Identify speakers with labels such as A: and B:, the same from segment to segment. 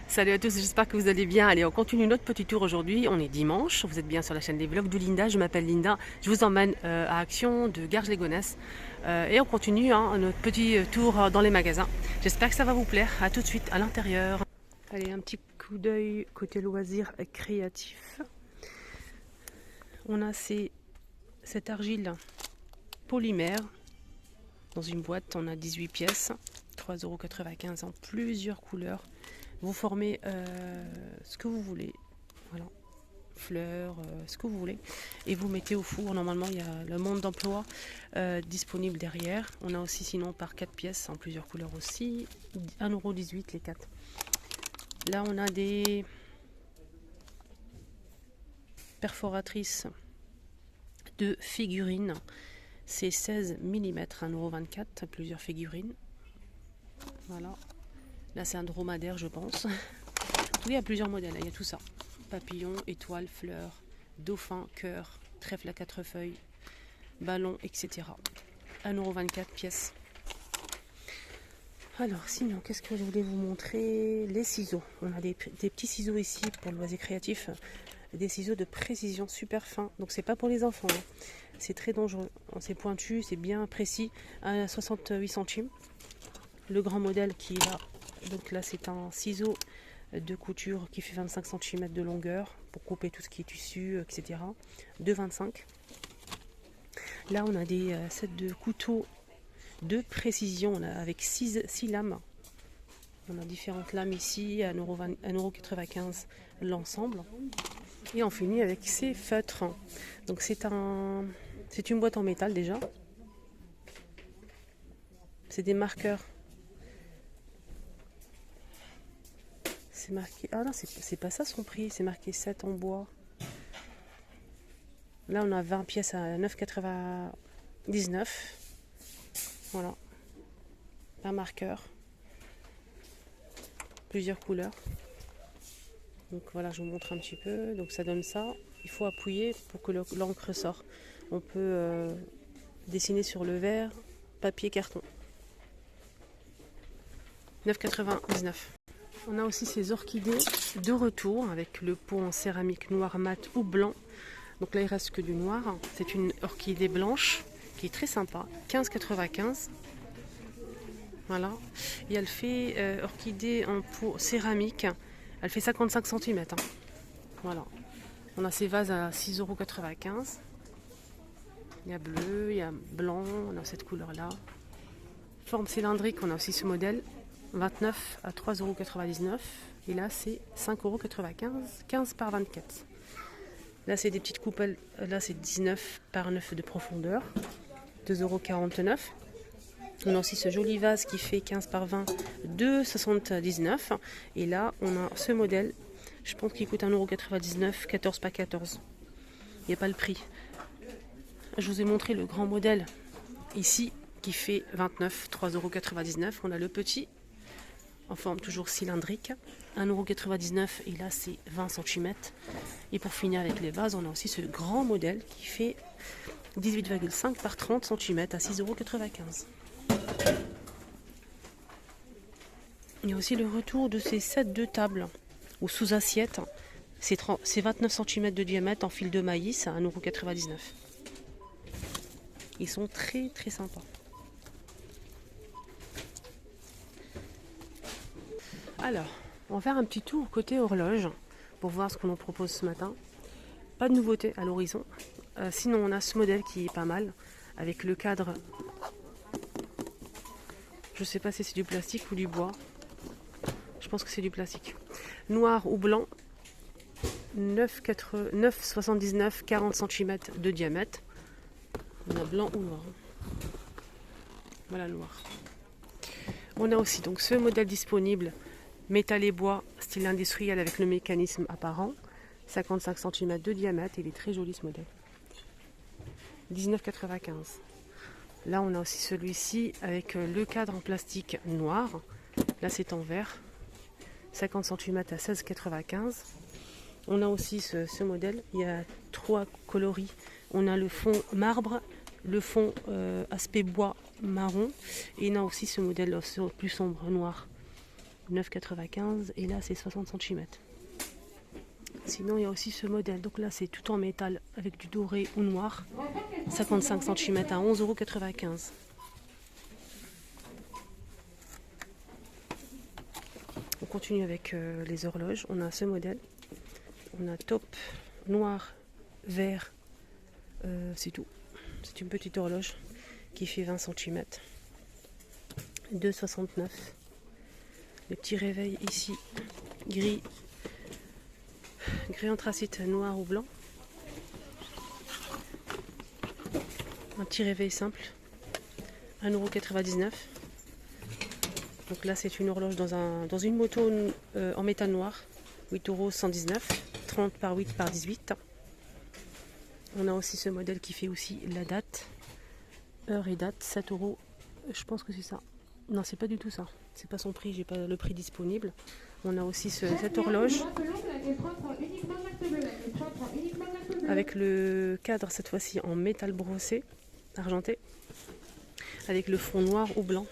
A: Salut à tous, j'espère que vous allez bien. Allez, on continue notre petit tour aujourd'hui. On est dimanche, vous êtes bien sur la chaîne des vlogs de Linda. Je m'appelle Linda, je vous emmène à Action de Garges-les-Gonesse. Et on continue notre petit tour dans les magasins. J'espère que ça va vous plaire. A tout de suite à l'intérieur. Allez, un petit coup d'œil côté loisirs créatifs. On a cette argile polymère. Dans une boîte, on a 18 pièces, 3,95 € en plusieurs couleurs. Vous formez ce que vous voulez, voilà, fleurs, ce que vous voulez, et vous mettez au four. Normalement, il y a le monde d'emploi disponible derrière. On a aussi sinon par 4 pièces en plusieurs couleurs aussi, 1,18 € les 4. Là, on a des perforatrices de figurines. C'est 16 mm, 1,24 €, plusieurs figurines. Voilà. Là, c'est un dromadaire, je pense. Il y a plusieurs modèles, il y a tout ça. Papillon, étoile, fleurs, dauphin, cœur, trèfle à 4 feuilles, ballon, etc. 1,24 € pièce. Alors, sinon, qu'est-ce que je voulais vous montrer? Les ciseaux. On a des petits ciseaux ici pour le loisir créatif. Des ciseaux de précision super fins. Donc, c'est pas pour les enfants. Hein. C'est très dangereux. C'est pointu, c'est bien précis. À 68 centimes. Le grand modèle qui est là. Donc là, c'est un ciseau de couture qui fait 25 cm de longueur pour couper tout ce qui est tissu, etc. 2,25 €. Là, on a des sets de couteaux de précision. On a avec 6 lames. On a différentes lames ici, à 1,95 € l'ensemble. Et on finit avec ces feutres. Donc c'est une boîte en métal déjà. C'est des marqueurs. C'est marqué. Ah non, c'est pas ça son prix. C'est marqué 7 en bois. Là, on a 20 pièces à 9,99 €. Voilà. Un marqueur. Plusieurs couleurs. Donc voilà, je vous montre un petit peu. Donc ça donne ça. Il faut appuyer pour que l'encre sorte. On peut dessiner sur le verre, papier, carton. 9,99 €. On a aussi ces orchidées de retour avec le pot en céramique noir mat ou blanc. Donc là, il reste que du noir. C'est une orchidée blanche qui est très sympa. 15,95 €. Voilà. Et elle fait orchidée en pot céramique. Elle fait 55 cm. Hein. Voilà. On a ces vases à 6,95 €. Il y a bleu, il y a blanc, on a cette couleur-là. Forme cylindrique, on a aussi ce modèle. 29 à 3,99 €. Et là, c'est 5,95 €. 15 par 24. Là, c'est des petites coupelles. Là, c'est 19 par 9 de profondeur. 2,49 €. On a aussi ce joli vase qui fait 15 par 20, 2,79 €. Et là, on a ce modèle. Je pense qu'il coûte 1,99 €, 14 par 14. Il n'y a pas le prix. Je vous ai montré le grand modèle ici qui fait 29, 3,99 €. On a le petit en forme toujours cylindrique, 1,99 € et là c'est 20 cm. Et pour finir avec les vases, on a aussi ce grand modèle qui fait 18,5 par 30 cm à 6,95 €. Il y a aussi le retour de ces sets de table ou sous assiette. C'est 29 cm de diamètre en fil de maïs à 1,99 €. Ils sont très très sympas. Alors, on va faire un petit tour côté horloge pour voir ce qu'on nous propose ce matin. Pas de nouveauté à l'horizon. Sinon, on a ce modèle qui est pas mal avec le cadre. Je sais pas si c'est du plastique ou du bois. Je pense que c'est du plastique. Noir ou blanc. 9,79, 40 cm de diamètre. On a blanc ou noir. Voilà le noir. On a aussi donc ce modèle disponible. Métal et bois, style industriel avec le mécanisme apparent. 55 cm de diamètre. Il est très joli ce modèle. 19,95 €. Là, on a aussi celui-ci avec le cadre en plastique noir. Là, c'est en verre. 50 cm à 16,95 €. On a aussi ce modèle. Il y a 3 coloris. On a le fond marbre, le fond aspect bois marron. Et on a aussi ce modèle plus sombre, noir. 9,95 et là c'est 60 cm. Sinon il y a aussi ce modèle, donc là c'est tout en métal avec du doré ou noir, 55 cm à 11,95 €. On continue avec les horloges, on a ce modèle, on a taupe noir, vert, c'est tout. C'est une petite horloge qui fait 20 cm, 2,69 €. Le petit réveil ici, gris anthracite noir ou blanc. Un petit réveil simple, 1,99 €. Donc là c'est une horloge dans une moto en métal noir, 8,119 €, 30 par 8 par 18. On a aussi ce modèle qui fait aussi la date, heure et date, 7 €. Je pense que c'est ça. Non, c'est pas du tout ça. C'est pas son prix, j'ai pas le prix disponible. On a aussi cette horloge avec le cadre cette fois-ci en métal brossé, argenté, avec le fond noir ou blanc.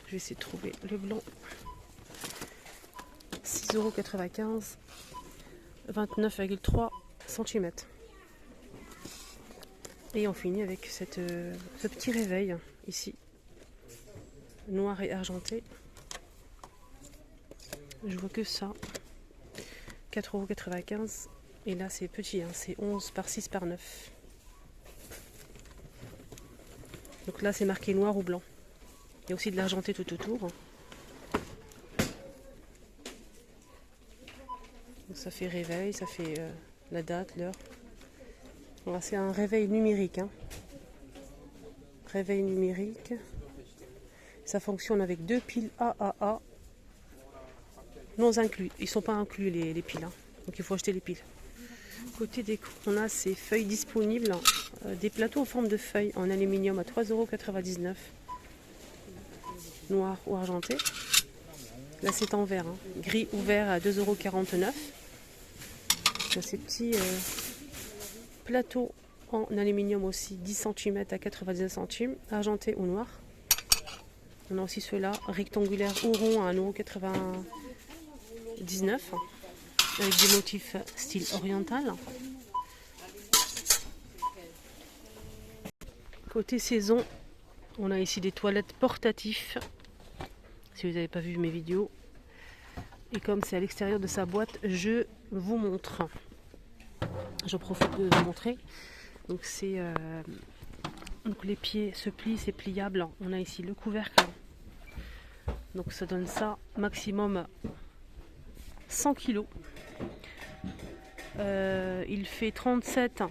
A: Je vais essayer de trouver le blanc. 6,95 €, 29,3 cm. Et on finit avec ce petit réveil ici, noir et argenté. Je vois que ça, 4,95 €. Et là c'est petit, hein, c'est 11 par 6 par 9. Donc là c'est marqué noir ou blanc. Il y a aussi de l'argenté tout autour. Donc ça fait réveil, ça fait la date, l'heure. Voilà, c'est un réveil numérique, hein. Réveil numérique. Ça fonctionne avec 2 piles AAA non inclus. Ils ne sont pas inclus les piles, hein. Donc il faut acheter les piles. Côté déco, on a ces feuilles disponibles, des plateaux en forme de feuilles en aluminium à 3,99 €, noir ou argenté. Là c'est en vert, hein. Gris ou vert à 2,49 €. Ces petits plateaux en aluminium aussi, 10 cm à 99 centimes, argenté ou noir. On a aussi ceux-là, rectangulaires ou ronds à 1,99 €, avec des motifs style oriental. Côté saison, on a ici des toilettes portatifs, si vous n'avez pas vu mes vidéos. Et comme c'est à l'extérieur de sa boîte, je vous montre. Je profite de vous montrer. Donc c'est donc les pieds se plient, c'est pliable. On a ici le couvercle. Donc ça donne ça maximum 100 kg. Il fait 37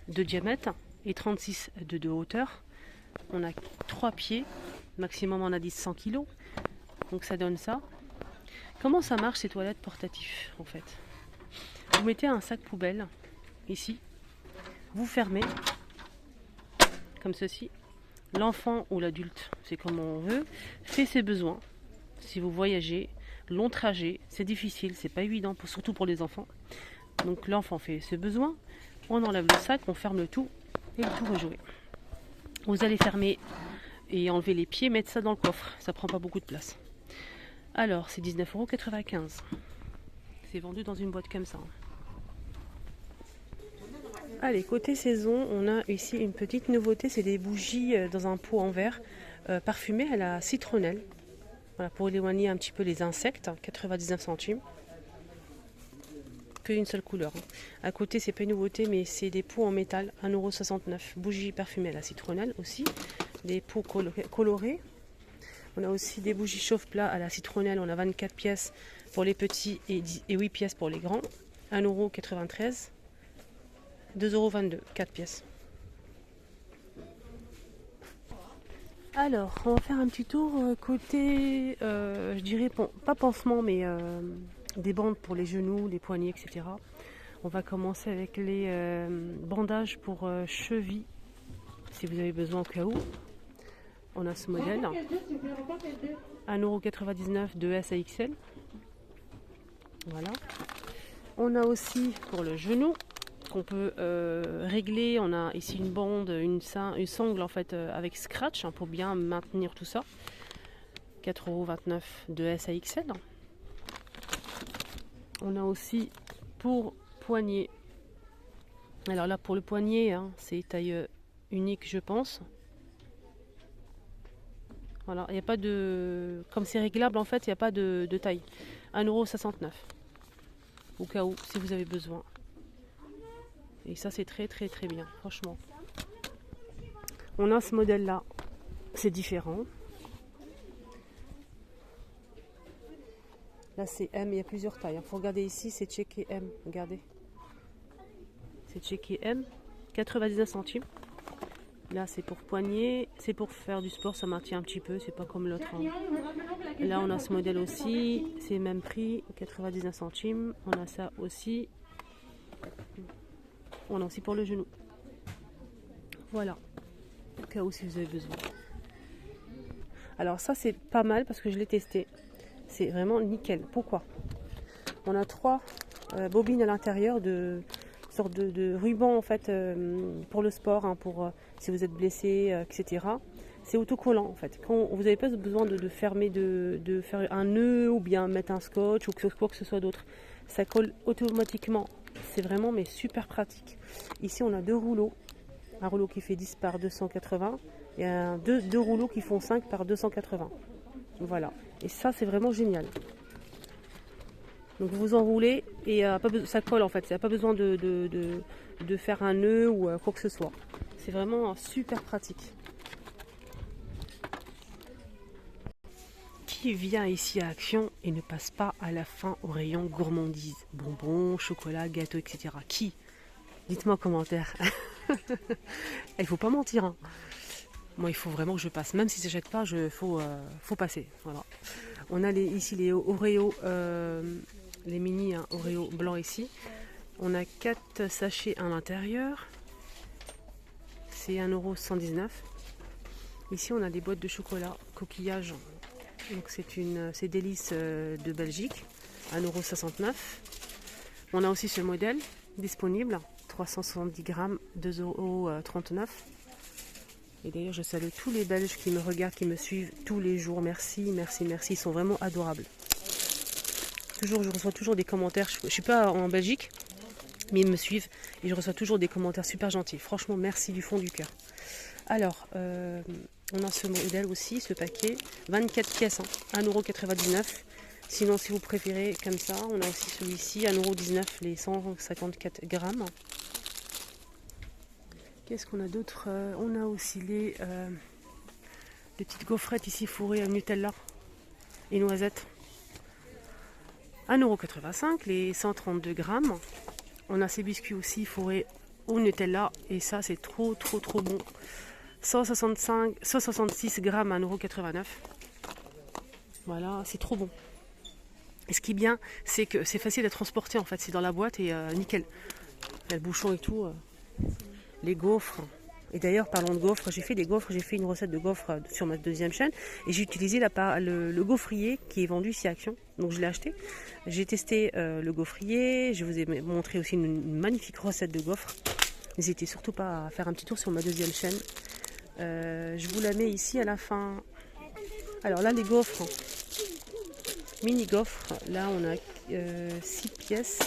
A: de diamètre et 36 de hauteur. On a 3 pieds, maximum on a dit 100 kg. Donc ça donne ça. Comment ça marche ces toilettes portatifs en fait? Vous mettez un sac poubelle ici, vous fermez comme ceci. L'enfant ou l'adulte, c'est comme on veut, fait ses besoins. Si vous voyagez, long trajet, c'est difficile, c'est pas évident, surtout pour les enfants. Donc l'enfant fait ses besoins, on enlève le sac, on ferme le tout et le tout est joué. Vous allez fermer et enlever les pieds, mettre ça dans le coffre, ça prend pas beaucoup de place. Alors c'est 19,95 €. C'est vendu dans une boîte comme ça. Allez, côté saison, on a ici une petite nouveauté, c'est des bougies dans un pot en verre parfumées à la citronnelle. Voilà, pour éloigner un petit peu les insectes, 99 centimes. Que une seule couleur. À côté, c'est pas une nouveauté, mais c'est des pots en métal, 1,69 €. Bougies parfumées à la citronnelle aussi. Des pots colorés. On a aussi des bougies chauffe-plat à la citronnelle. On a 24 pièces pour les petits et 8 pièces pour les grands. 1,93 €. 2,22 €, 4 pièces. Alors, on va faire un petit tour côté, je dirais, pas pansement, mais des bandes pour les genoux, les poignets, etc. On va commencer avec les bandages pour chevilles, si vous avez besoin au cas où. On a ce modèle, 1,99 € de S à XL. Voilà. On a aussi pour le genou, qu'on peut régler. On a ici une bande, une sangle en fait avec scratch, hein, pour bien maintenir tout ça. 4,29 € de S à XL. On a aussi pour poignet. Alors là, pour le poignet, hein, c'est taille unique, je pense. Voilà, il n'y a pas de... Comme c'est réglable, en fait, il n'y a pas de taille. 1,69 €. Au cas où, si vous avez besoin. Et ça, c'est très bien, franchement. On a ce modèle-là. C'est différent. Là, c'est M, il y a plusieurs tailles. Il faut regarder ici, c'est checké M. Regardez. C'est checké M. 99 centimes. Là, c'est pour poignet. C'est pour faire du sport, ça maintient un petit peu. C'est pas comme l'autre. Hein. Là, on a ce modèle aussi. C'est le même prix, 99 centimes. On a ça aussi. On a aussi pour le genou. Voilà. Au cas où, si vous avez besoin. Alors ça, c'est pas mal parce que je l'ai testé. C'est vraiment nickel. Pourquoi? On a 3 bobines à l'intérieur de sorte de ruban en fait pour le sport, hein, pour si vous êtes blessé, etc. C'est autocollant en fait. Quand vous n'avez pas besoin de fermer, de faire un nœud ou bien mettre un scotch ou quoi que ce soit d'autre. Ça colle automatiquement. C'est vraiment mais super pratique. Ici on a 2 rouleaux. Un rouleau qui fait 10 par 280 et deux rouleaux qui font 5 par 280. Voilà. Et ça c'est vraiment génial. Donc vous enroulez et ça colle en fait. Il n'y a pas besoin de faire un nœud ou quoi que ce soit. C'est vraiment super pratique. Qui vient ici à Action et ne passe pas à la fin au rayon gourmandise? Bonbons, chocolat, gâteaux, etc. Qui? Dites-moi en commentaire. Il faut pas mentir. Hein. Moi, il faut vraiment que je passe. Même si ça ne jette pas, faut passer. Voilà. On a ici les Oreo, les mini hein, Oreo blancs ici. On a 4 sachets à l'intérieur. C'est 1,119 €. Ici, on a des boîtes de chocolat coquillage. Donc c'est Délices de Belgique, 1,69 €. On a aussi ce modèle disponible, 370 grammes, 2,39 €. Et d'ailleurs, je salue tous les Belges qui me regardent, qui me suivent tous les jours. Merci, merci, merci. Ils sont vraiment adorables. Je reçois toujours des commentaires. Je ne suis pas en Belgique, mais ils me suivent et je reçois toujours des commentaires super gentils. Franchement, merci du fond du cœur. Alors, on a ce modèle aussi, ce paquet, 24 pièces, hein, 1,99 €. Sinon, si vous préférez comme ça, on a aussi celui-ci, 1,19 €, les 154 grammes. Qu'est-ce qu'on a d'autre? On a aussi les petites gaufrettes ici fourrées à Nutella et noisettes. 1,85 €, les 132 grammes. On a ces biscuits aussi fourrés au Nutella et ça c'est trop bon. 166 grammes, 1,89 €. Voilà, c'est trop bon. Et ce qui est bien, c'est que c'est facile à transporter en fait. C'est dans la boîte et nickel. Il y a le bouchon et tout. Les gaufres. Et d'ailleurs, parlons de gaufres, j'ai fait des gaufres, j'ai fait une recette de gaufres sur ma deuxième chaîne et j'ai utilisé le gaufrier qui est vendu ici à Action. Donc je l'ai acheté. J'ai testé le gaufrier, je vous ai montré aussi une magnifique recette de gaufres. N'hésitez surtout pas à faire un petit tour sur ma deuxième chaîne. Je vous la mets ici à la fin. Alors là, les gaufres, mini gaufres, là on a 6 pièces.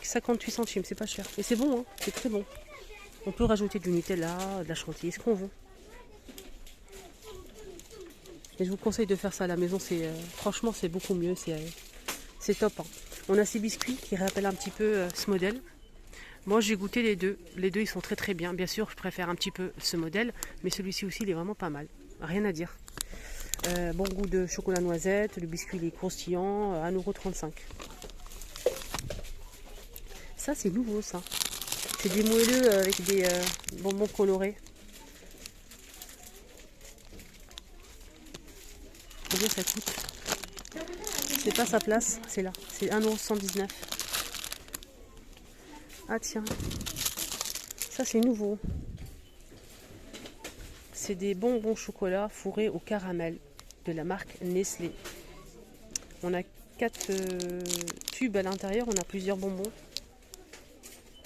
A: 58 centimes, c'est pas cher. Et c'est bon, hein, c'est très bon. On peut rajouter du Nutella, de la chantilly, ce qu'on veut. Et je vous conseille de faire ça à la maison, franchement c'est beaucoup mieux, c'est top. Hein. On a ces biscuits qui rappellent un petit peu ce modèle. Moi j'ai goûté les deux ils sont très bien. Bien sûr je préfère un petit peu ce modèle, mais celui-ci aussi il est vraiment pas mal. Rien à dire. Bon goût de chocolat noisette, le biscuit il est croustillant, 1,35 €. Ça c'est nouveau ça. C'est des moelleux avec des bonbons colorés. Combien ça coûte? C'est pas sa place, c'est là. C'est 1,119 €. Ah tiens, ça c'est nouveau. C'est des bonbons chocolat fourrés au caramel de la marque Nestlé. On a 4 tubes à l'intérieur, on a plusieurs bonbons.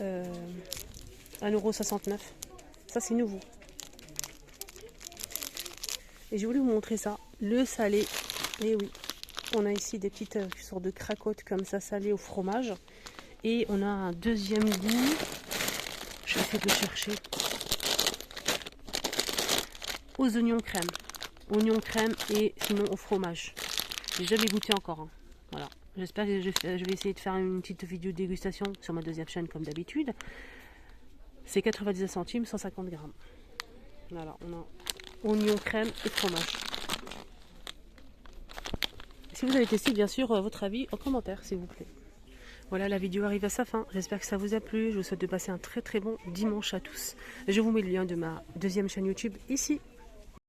A: 1,69 €. Ça c'est nouveau. Et j'ai voulu vous montrer ça, le salé. Et oui, on a ici des petites sortes de cracottes comme ça salées au fromage. Et on a un deuxième goût. Je vais essayer de le chercher. Aux oignons crème. Oignons crème et sinon au fromage. J'ai jamais goûté encore. Hein. Voilà. J'espère que je vais essayer de faire une petite vidéo de dégustation sur ma deuxième chaîne comme d'habitude. C'est 99 centimes, 150 grammes. Voilà, on a oignon, crème et fromage. Si vous avez testé, bien sûr, votre avis en commentaire, s'il vous plaît. Voilà, la vidéo arrive à sa fin. J'espère que ça vous a plu. Je vous souhaite de passer un très très bon dimanche à tous. Je vous mets le lien de ma deuxième chaîne YouTube ici.